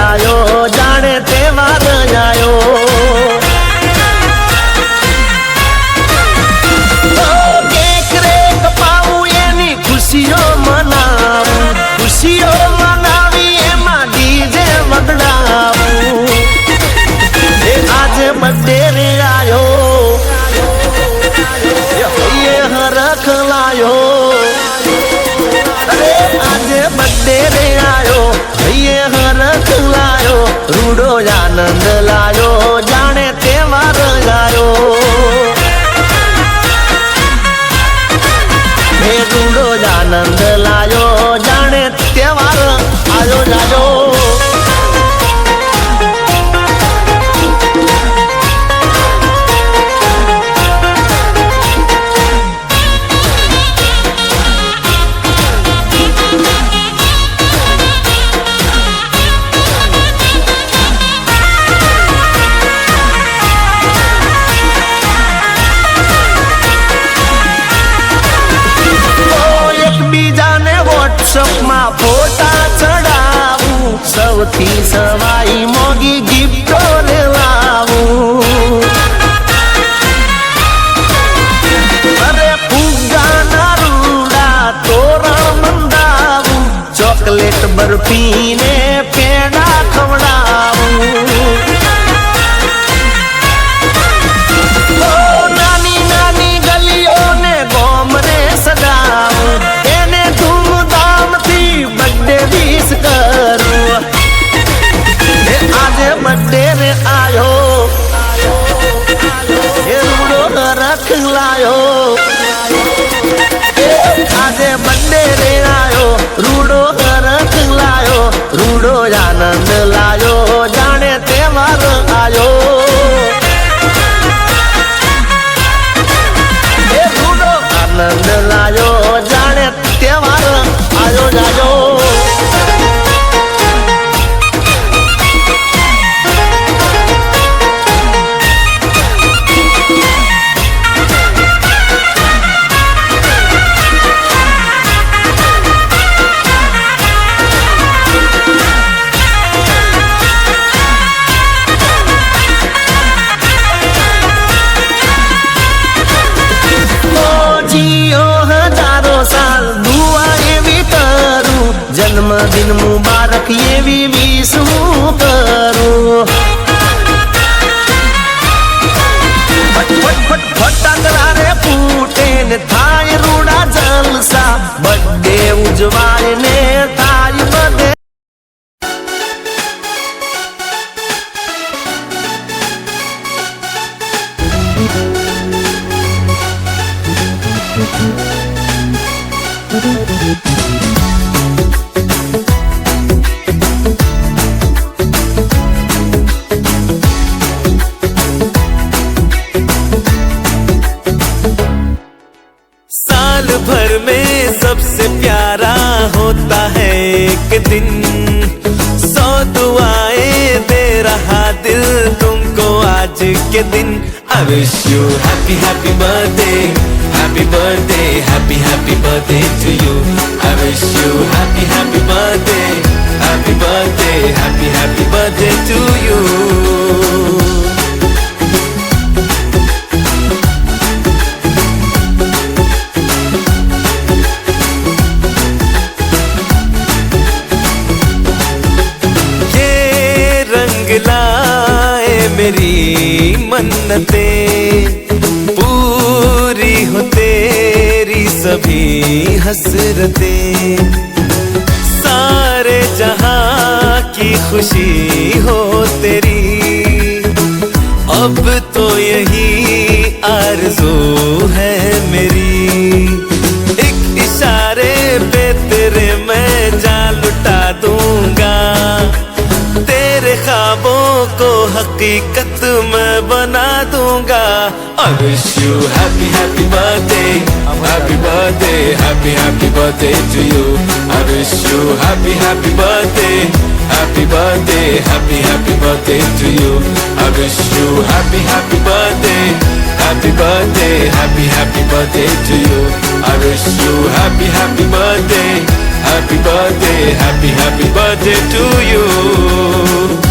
आयो जाने तहेवार आयो। केक रे कपाऊं एनी खुशियों मनावूं, खुशियों मनावी एमा डीजे वगड़ावूं। आज बर्थडे रे आयो ये हरख लायो। अरे आज बर्थडे रे आयो ये हरख लायो। रूडो आनंद लायो जाने तहेवार आयो। हे रूडो आनंद लायो जाने तहेवार आयो जायो। व्हाट्सएप में फोटा चढ़ावू, सौथी सवाई मोगी गिफ्टो ले लावू। अरे फुग्गा ना रूड़ा तोरण मंदावू, चॉकलेट बर्फी ने पेड़ा खवड़ावू। नानी नानी गलियों ने गोमरे सजावू, बर्थडे रे आयो ये रूडो रख लायो। आज बर्थडे रे आयो रूडो रख लायो। रूडो आनंद लायो जाने तहेवार आयो। ये रूडो आनंद लायो जाने तहेवार आयो जायो। जन्मदिन मुबारक ये भी विशु करो। फट फट फट फटाकड़ा रे फूटे ने थाय रूड़ा जलसा। बर्थडे उजवाए ने थाय बर्थडे। साल भर में सबसे प्यारा होता है एक दिन, 100 दुआएं दे रहा दिल तुमको आज के दिन। I wish you happy happy birthday, happy birthday, happy happy birthday to you. I wish you happy happy birthday, happy birthday, happy happy birthday to you. लाए मेरी मन्नतें, पूरी हो तेरी सभी हसरतें। सारे जहां की खुशी हो तेरी, अब तो यही आरज़ू है मेरी। एक इशारे पे तेरे मैं जान लुटा दूंगा, तेरे ख्वाबों को हकीकत मैं बना दूंगा। I wish you happy happy birthday, happy birthday, happy happy birthday to you. I wish you happy happy birthday, happy birthday, happy happy birthday to you. I wish you happy happy birthday, happy birthday, happy happy birthday to you. I wish you happy happy birthday, happy birthday to you.